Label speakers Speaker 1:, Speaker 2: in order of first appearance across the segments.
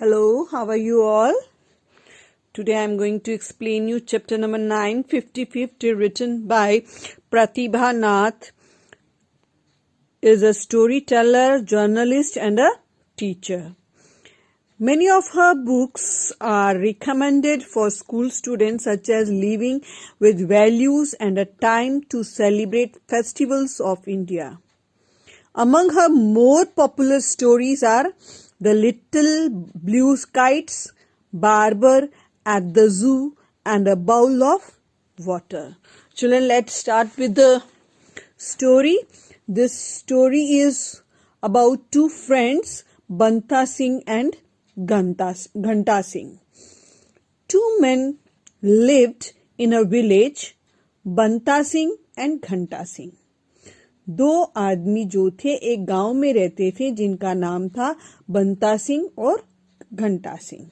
Speaker 1: Hello, how are you all? Today I am going to explain you chapter number 9, 50/50, written by Pratibha Nath. Is a storyteller, journalist and a teacher. Many of her books are recommended for school students, such as Living with Values and A Time to Celebrate Festivals of India. Among her more popular stories are The Little Blue Kites, Barber at the Zoo, and A Bowl of Water. Children, let's start with the story. This story is about two friends, Banta Singh and Ghanta Singh. Two men lived in a village, Banta Singh and Ghanta Singh. दो आदमी जो थे एक गांव में रहते थे जिनका नाम था बंता सिंह और Ghanta Singh.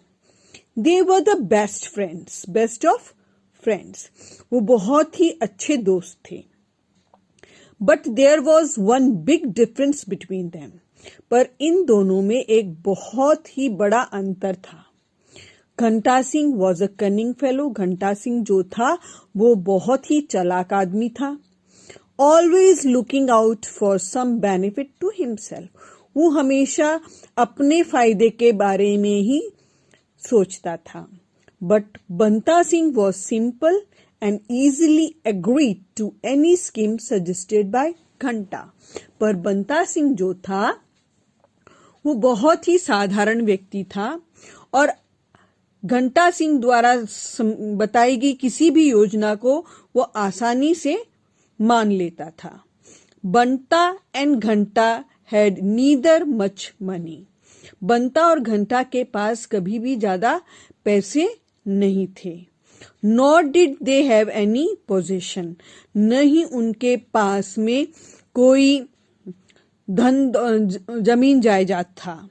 Speaker 1: They were the best of friends. वो बहुत ही अच्छे दोस्त थे. But there was one big difference between them. पर इन दोनों में एक बहुत ही बड़ा अंतर था. घंटा Singh was a cunning fellow. घंटा सिंह जो था वो बहुत ही चालाक आदमी था. Always looking out for some benefit to himself. वो हमेशा अपने फायदे के बारे में ही सोचता था. But Banta Singh was simple and easily agreed to any scheme suggested by Ghanta. पर बंता सिंह जो था वो बहुत ही साधारण व्यक्ति था और घंटा सिंह द्वारा बताई गई किसी भी योजना को वो आसानी से मान लेता था. बंता एंड घंटा हैड नीदर मच मनी. बंता और घंटा के पास कभी भी ज्यादा पैसे नहीं थे. Nor did they have any position. नहीं उनके पास में कोई जमीन जायदाद था.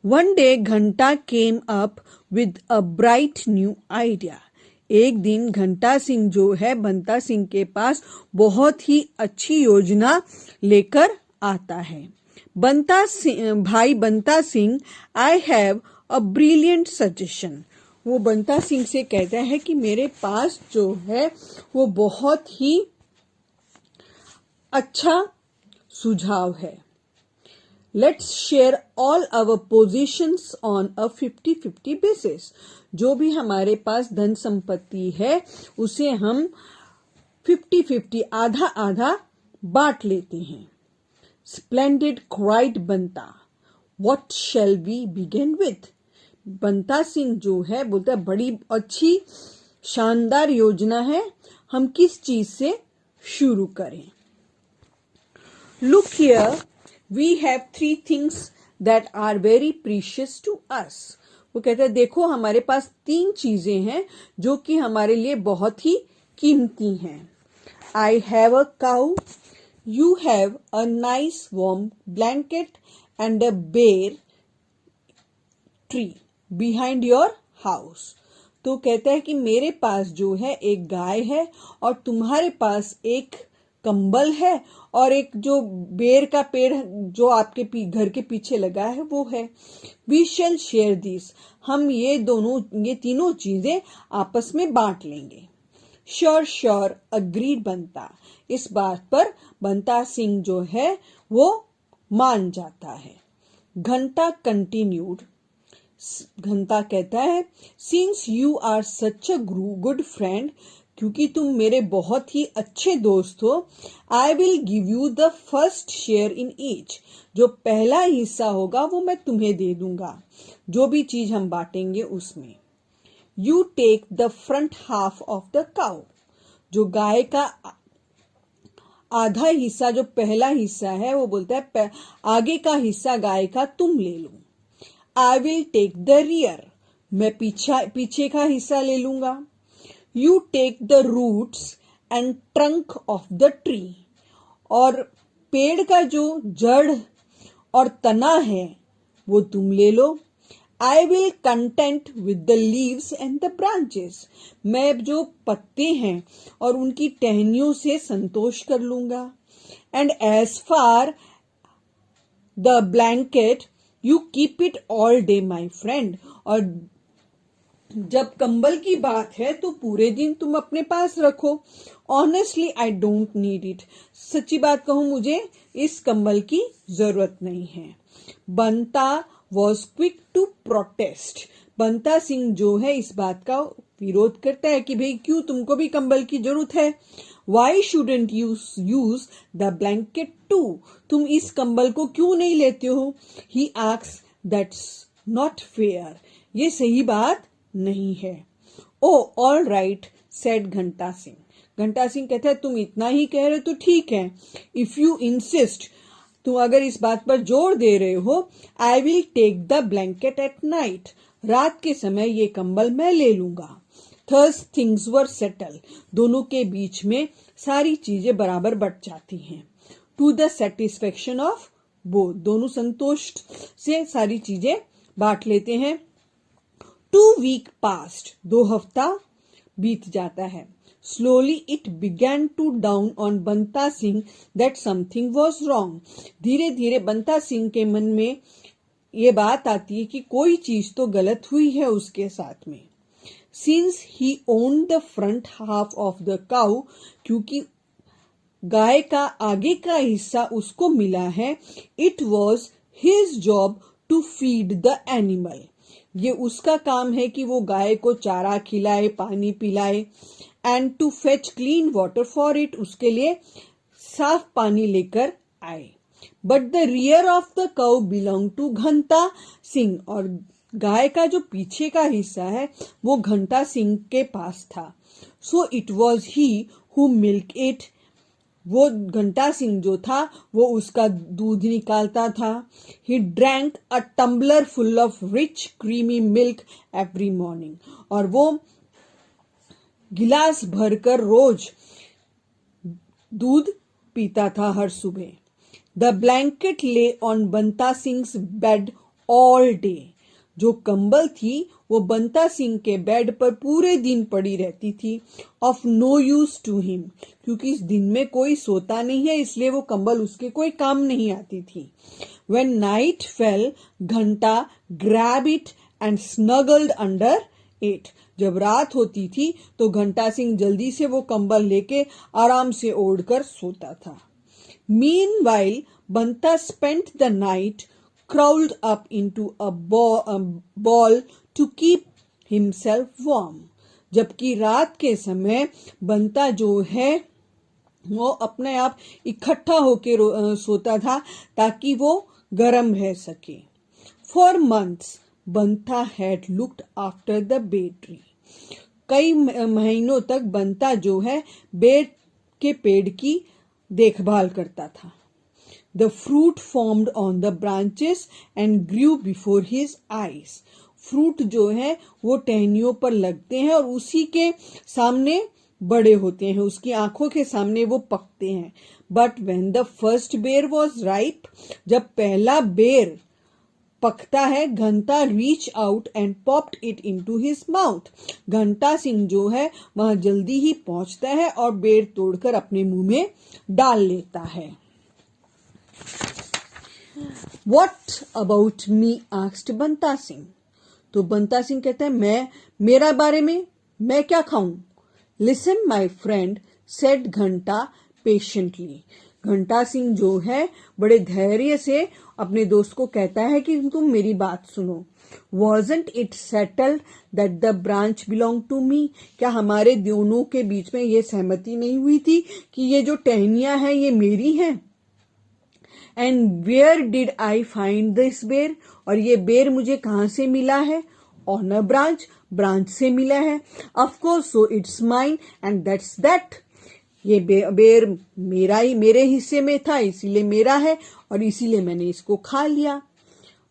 Speaker 1: वन डे घंटा came up with a bright new idea. एक दिन घंटा सिंह जो है बंता सिंह के पास बहुत ही अच्छी योजना लेकर आता है. भाई Banta Singh, I have a brilliant suggestion. वो बंता सिंह से कहता है कि मेरे पास जो है वो बहुत ही अच्छा सुझाव है. Let's share all our positions on a 50-50 basis. जो भी हमारे पास धन संपत्ति है उसे हम 50-50 आधा आधा बांट लेते हैं. Splendid cried Banta. What shall we begin with. Banta Singh जो है बोलता है बड़ी अच्छी शानदार योजना है, हम किस चीज से शुरू करें. Look here, we have 3 things that are very precious to us. वो कहते हैं देखो हमारे पास 3 चीजें हैं जो कि हमारे लिए बहुत ही कीमती हैं. आई have a cow, you have a nice warm blanket and अ बेर ट्री बिहाइंड योर हाउस. तो कहता है कि मेरे पास जो है एक गाय है और तुम्हारे पास एक कंबल है और एक जो बेर का पेड़ जो आपके घर के पीछे लगा है वो है. We shall share this. हम ये तीनों चीजें आपस में बांट लेंगे. Sure agreed Banta. इस बात पर बंता सिंह जो है वो मान जाता है. घंटा कंटिन्यूड. घंटा कहता है since you are such a good friend, क्योंकि तुम मेरे बहुत ही अच्छे दोस्त हो, I will give you the first share in each. जो पहला हिस्सा होगा वो मैं तुम्हें दे दूंगा जो भी चीज हम बांटेंगे उसमें. You take the front half of the cow. जो गाय का आधा हिस्सा जो पहला हिस्सा है वो बोलता है आगे का हिस्सा गाय का तुम ले लो. I will take the rear. मैं पीछे का हिस्सा ले लूंगा. You take the roots and trunk of the tree. और पेड़ का जो जड़ और तना है वो तुम ले लो. I will content with the leaves and the branches. मैं जो पत्ते हैं और उनकी टहनियों से संतोष कर लूंगा. And as far the blanket, you keep it all day my friend. और जब कंबल की बात है तो पूरे दिन तुम अपने पास रखो। Honestly I don't need it. सच्ची बात कहूं, मुझे इस कंबल की जरूरत नहीं है। बंता वॉज क्विक टू प्रोटेस्ट। बंता सिंह जो है इस बात का विरोध करता है कि भाई क्यों तुमको भी कंबल की जरूरत है। Why shouldn't you use the blanket too. तुम इस कंबल को क्यों नहीं लेते हो। ही आस्क्स दैट्स नॉट फेयर। ये सही बात नहीं है। ओ ऑल राइट सेड घंटा सिंह। घंटा सिंह कहता है तुम इतना ही कह रहे हो तो ठीक है। इफ यू इंसिस्ट, तुम अगर इस बात पर जोर दे रहे हो, I will take the blanket at night. रात के समय ये कंबल मैं ले लूंगा। Thus things were settle. दोनों के बीच में सारी चीजें बराबर बट जाती हैं। To the satisfaction of both. दोनों संतोष से सारी चीजें बांट लेते हैं। 2 वीक पास्ट। 2 हफ्ता बीत जाता है। Slowly it began to dawn on Banta Singh that something was wrong. धीरे धीरे बंता सिंह के मन में ये बात आती है कि कोई चीज तो गलत हुई है उसके साथ में। Since he owned the front half of the cow, क्योंकि गाय का आगे का हिस्सा उसको मिला है, it was his job to feed the animal. ये उसका काम है कि वो गाय को चारा खिलाए, पानी पिलाए। And to fetch clean water for it, उसके लिए साफ पानी लेकर आए। But the rear of the cow belong to Ghanta Singh. और गाय का जो पीछे का हिस्सा है वो घंटा सिंह के पास था। So it was he who milk it. वो घंटा सिंह जो था वो उसका दूध निकालता था। He drank a tumbler full of rich creamy milk every morning. और वो गिलास भरकर रोज दूध पीता था हर सुबह। द ब्लैंकेट ले on Banta Singh bed all day. जो कंबल थी वो बंता सिंह के बेड पर पूरे दिन पड़ी रहती थी। Of no use to him, क्योंकि इस दिन में कोई सोता नहीं है इसलिए वो कंबल उसके कोई काम नहीं आती थी। When night fell, घंटा grab it and snuggled under it. जब रात होती थी तो घंटा सिंह जल्दी से वो कंबल लेके आराम से ओढ़कर सोता था। Meanwhile, Banta spent the night crawled up into a ball to keep himself warm. जबकि रात के समय बंता जो है वो अपने आप इकट्ठा होके सोता था ताकि वो गर्म रह सके। For months Banta had looked after the बेर ट्री। कई महीनों तक बंता जो है बेर के पेड़ की देखभाल करता था। The fruit formed on the branches and Guru before his eyes. Fruit जो है वो टहनियों पर लगते हैं और उसी के सामने बड़े होते हैं, उसकी आंखों के सामने वो पकते हैं। बट वेन द फर्स्ट बेर वॉज राइप, जब पहला बेर पकता है, घंटा reach out and popped it into his mouth. घंटा सिंह जो है वहां जल्दी ही पहुंचता है और बेर तोड़कर अपने मुंह में डाल लेता है। What about me? asked बंता सिंह। तो बंता सिंह कहता है मेरा बारे में मैं क्या खाऊं। Listen my friend, said घंटा patiently। घंटा सिंह जो है बड़े धैर्य से अपने दोस्त को कहता है कि तुम मेरी बात सुनो। Wasn't it settled that the branch belonged to me? क्या हमारे दोनों के बीच में ये सहमति नहीं हुई थी कि ये जो टहनियां हैं ये मेरी हैं? And where did I find this bear? और ये बेर मुझे कहाँ से मिला है? On a branch, ब्रांच से मिला है। Of course, so it's mine and that's that. ये बेर मेरे हिस्से में था इसीलिए मेरा है और इसीलिए मैंने इसको खा लिया।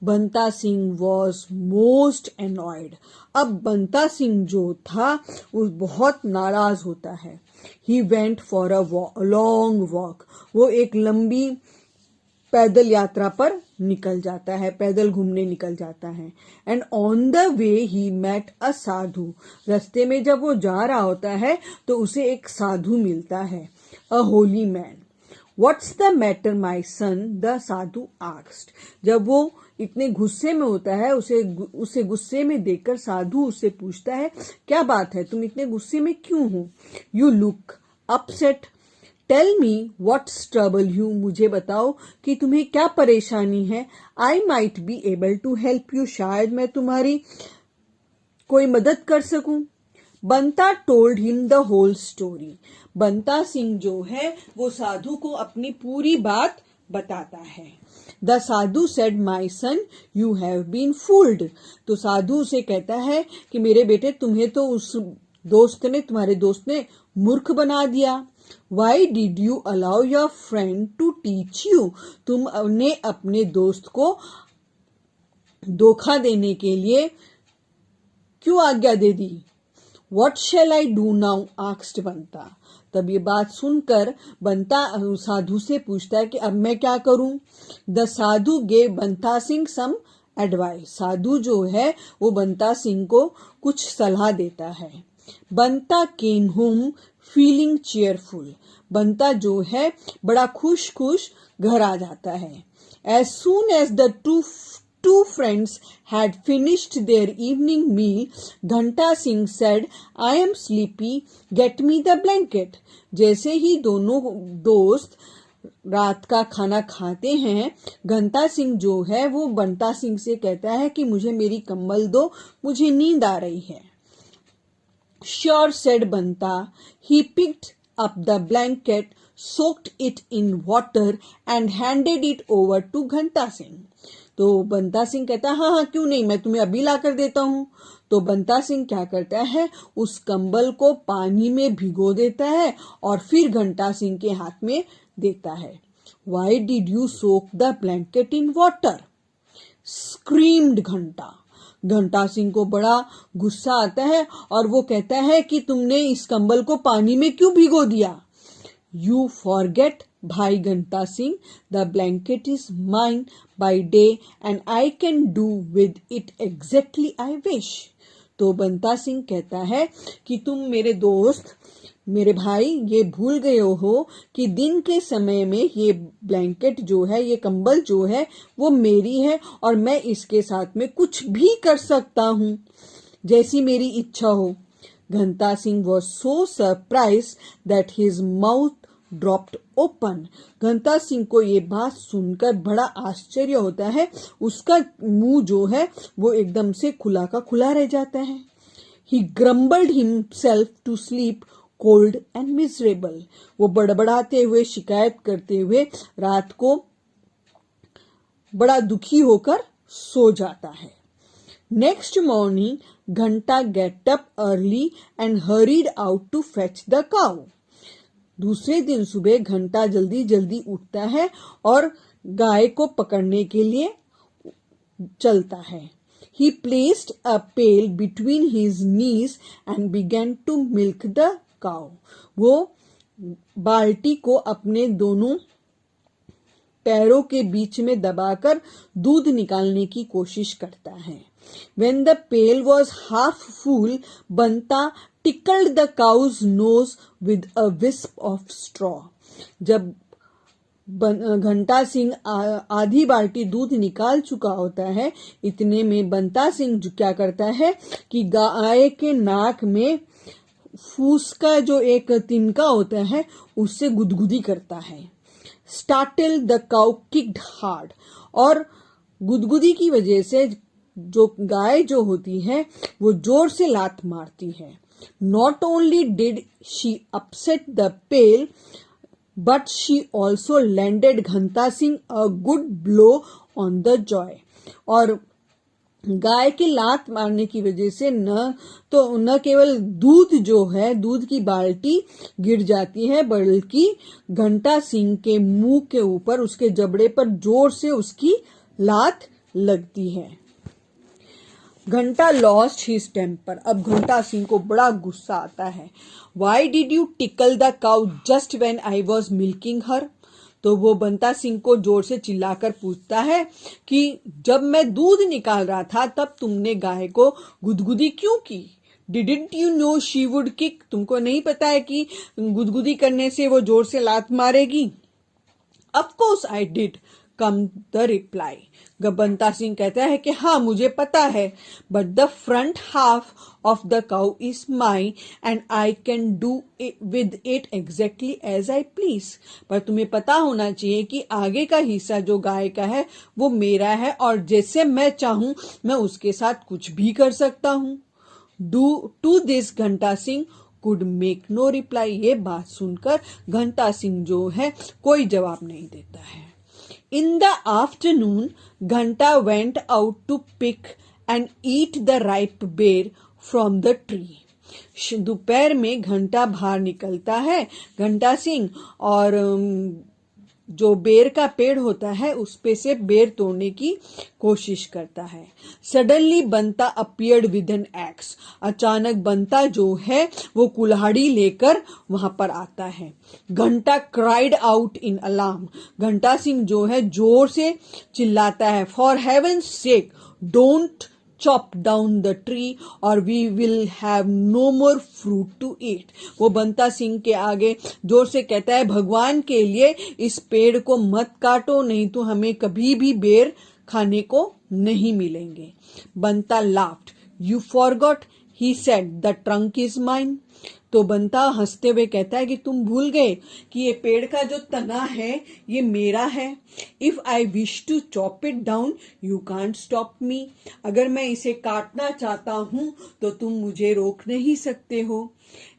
Speaker 1: बंता सिंह वॉज मोस्ट एनॉयड। अब बंता सिंह जो था वो बहुत नाराज होता है। He went for a long walk. वो एक लंबी पैदल यात्रा पर निकल जाता है, पैदल घूमने निकल जाता है। And on the way he met a sadhu. रास्ते में जब वो जा रहा होता है तो उसे एक साधु मिलता है, a holy man. What's the matter my son, the sadhu asked. जब वो इतने गुस्से में होता है, उसे गुस्से में देखकर साधु उससे पूछता है, क्या बात है, तुम इतने गुस्से में क्यों हो? You look upset, tell me what's trouble you, मुझे बताओ कि तुम्हें क्या परेशानी है। I might be able to help you, शायद मैं तुम्हारी कोई मदद कर सकूं। Banta told him the whole story. Banta Singh जो है वो साधु को अपनी पूरी बात बताता है। The sadhu said, my son you have been fooled. तो साधु उसे कहता है कि मेरे बेटे, तुम्हें तो तुम्हारे दोस्त ने मूर्ख बना दिया। Why did you allow your friend to teach you, तुमने अपने दोस्त को धोखा देने के लिए क्यों आज्ञा दे दी? What shall I do now? asked बंता। तब ये बात सुनकर बंता साधु से पूछता है कि अब मैं क्या करूं? The Sadhu gave Banta Singh some advice। साधु जो है वो बंता सिंह को कुछ सलाह देता है। बंता came home feeling cheerful। बंता जो है बड़ा खुश घर आ जाता है। As soon as the two friends had finished their evening meal, Ghanta Singh said, I am sleepy, get me the blanket। जैसे ही दोनों दोस्त रात का खाना खाते हैं, घंटा सिंह जो है वो बंता सिंह से कहता है कि मुझे मेरी कंबल दो, मुझे नींद आ रही है। Sure, said Banta. He picked up the blanket, soaked it in water and handed it over to Ghanta Singh। तो बंता सिंह कहता है, हाँ क्यों नहीं, मैं तुम्हें अभी ला कर देता हूँ। तो बंता सिंह क्या करता है, उस कंबल को पानी में भिगो देता है और फिर घंटा सिंह के हाथ में देता है। Why did you soak the blanket in water, screamed घंटा। घंटा सिंह को बड़ा गुस्सा आता है और वो कहता है कि तुमने इस कंबल को पानी में क्यों भिगो दिया? यू फॉरगेट भाई घंटा Singh, the blanket is mine by day and I can do with it exactly I wish. तो बंता सिंह कहता है कि तुम मेरे दोस्त, मेरे भाई, ये भूल गए हो कि दिन के समय में ये ब्लैंकेट जो है, ये कंबल जो है वो मेरी है और मैं इसके साथ में कुछ भी कर सकता हूँ जैसी मेरी इच्छा हो। घंटा Singh was so surprise that his mouth dropped open. घंटा सिंह को ये बात सुनकर बड़ा आश्चर्य होता है, उसका मुंह जो है वो एकदम से खुला का खुला रह जाता है। He grumbled himself to sleep cold and miserable. वो बड़बड़ाते हुए, शिकायत करते हुए रात को बड़ा दुखी होकर सो जाता है। Next morning Ghanta get up early and hurried out to fetch the cow. दूसरे दिन सुबह घंटा जल्दी जल्दी उठता है और गाय को पकड़ने के लिए चलता है। He placed a pail between his knees and began to milk the cow। वो बाल्टी को अपने दोनों पैरों के बीच में दबाकर दूध निकालने की कोशिश करता है। When the pail was half full, Banta tickled the cow's nose with a wisp of straw। जब घंटा सिंह आधी बाल्टी दूध निकाल चुका होता है, इतने में बंता सिंह क्या करता है कि गाय के नाक में फूस का जो एक तिनका होता है उससे गुदगुदी करता है। Startle the cow kicked hard. और गुदगुदी की वजह से जो गाय जो होती है वो जोर से लात मारती है। Not only did she upset the pale but she also landed घंटा Singh a good blow on the jaw। और गाय के लात मारने की वजह से न केवल दूध जो है, दूध की बाल्टी गिर जाती है, बल्कि घंटा सिंह के मुंह के ऊपर, उसके जबड़े पर जोर से उसकी लात लगती है। घंटा लॉस्ट हिज टेम्पर। अब घंटा सिंह को बड़ा गुस्सा आता है। Why did you tickle the cow just when I was milking her. तो वो बंता सिंह को जोर से चिल्लाकर पूछता है कि जब मैं दूध निकाल रहा था तब तुमने गाय को गुदगुदी क्यों की? Didn't you know she would kick. तुमको नहीं पता है कि गुदगुदी करने से वो जोर से लात मारेगी? Of course I did came the reply. Banta Singh कहता है कि हाँ मुझे पता है, but the front half of the cow is mine and I can do with it exactly as I please. पर तुम्हें पता होना चाहिए कि आगे का हिस्सा जो गाय का है वो मेरा है और जैसे मैं चाहूं मैं उसके साथ कुछ भी कर सकता हूं। To this Ghanta Singh could make no reply. ये बात सुनकर घंटा सिंह जो है कोई जवाब नहीं देता है। In the afternoon, Ghanta went out to pick and eat the ripe bear from the tree. दोपहर में घंटा बाहर निकलता है, घंटा सिंह, और जो बेर का पेड़ होता है उस पे से बेर तोड़ने की कोशिश करता है। Suddenly Banta appeared with an axe. अचानक बंता जो है वो कुल्हाड़ी लेकर वहां पर आता है। घंटा क्राइड आउट इन अलार्म। घंटा सिंह जो है जोर से चिल्लाता है, for heaven's sake don't chop down the tree or we will have no more fruit to eat। वो बंता सिंह के आगे जोर से कहता है, भगवान के लिए इस पेड़ को मत काटो, नहीं तो हमें कभी भी बेर खाने को नहीं मिलेंगे। बंता laughed, you forgot, he said, the trunk is mine। तो बंता हंसते हुए कहता है कि तुम भूल गए कि ये पेड़ का जो तना है ये मेरा है। If I wish to chop it down you can't stop me. अगर मैं इसे काटना चाहता हूं तो तुम मुझे रोक नहीं सकते हो।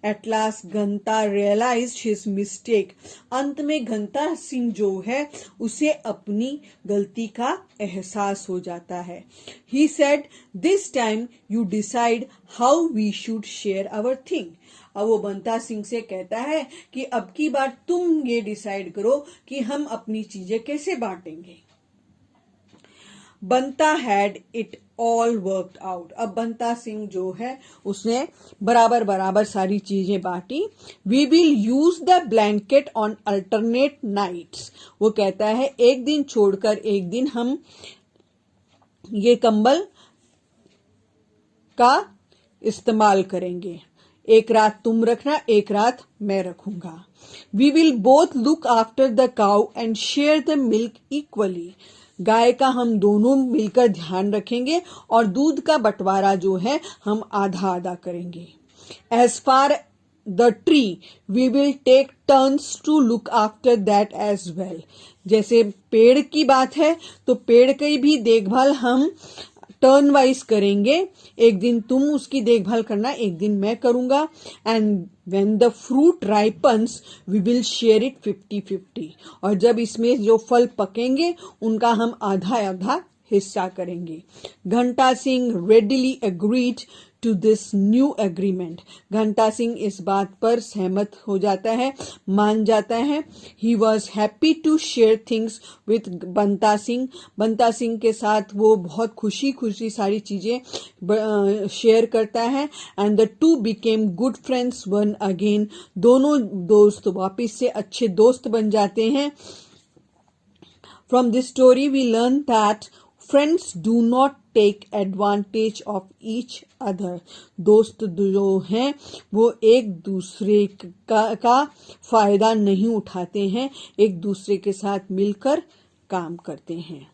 Speaker 1: एट लास्ट घंटा रियलाइज्ड हिज मिस्टेक। अंत में घंटा सिंह जो है उसे अपनी गलती का एहसास हो जाता है। He said, this time you decide how we should share our thing. अब वो बंता सिंह से कहता है कि अब की बार तुम ये डिसाइड करो कि हम अपनी चीजें कैसे बांटेंगे। Banta had it all worked out. अब बंता सिंह जो है उसने बराबर बराबर सारी चीजें बांटी। We will use the blanket on alternate nights. वो कहता है एक दिन छोड़कर एक दिन हम ये कंबल का इस्तेमाल करेंगे। एक रात तुम रखना, एक रात मैं रखूंगा। We will both look after the cow and share the milk equally. गाय का हम दोनों मिलकर ध्यान रखेंगे और दूध का बंटवारा जो है हम आधा आधा करेंगे। As far the tree we will take turns to look after that as well. जैसे पेड़ की बात है तो पेड़ की भी देखभाल हम टर्न वाइज करेंगे। एक दिन तुम उसकी देखभाल करना, एक दिन मैं करूंगा। And when the fruit ripens we will share it 50-50। और जब इसमें जो फल पकेंगे उनका हम आधा आधा हिस्सा करेंगे। Ghanta Singh readily agreed to this new agreement. Ghanta Singh इस बात पर सहमत हो जाता है, मान जाता है। He was happy to share things with Banta Singh. Banta Singh के साथ वो बहुत खुशी खुशी सारी चीजें शेयर करता है। And the two became good friends once again. दोनों दोस्त वापिस से अच्छे दोस्त बन जाते हैं। From this story we learn that friends do not take advantage of each other. दोस्त जो हैं वो एक दूसरे का फायदा नहीं उठाते हैं, एक दूसरे के साथ मिलकर काम करते हैं।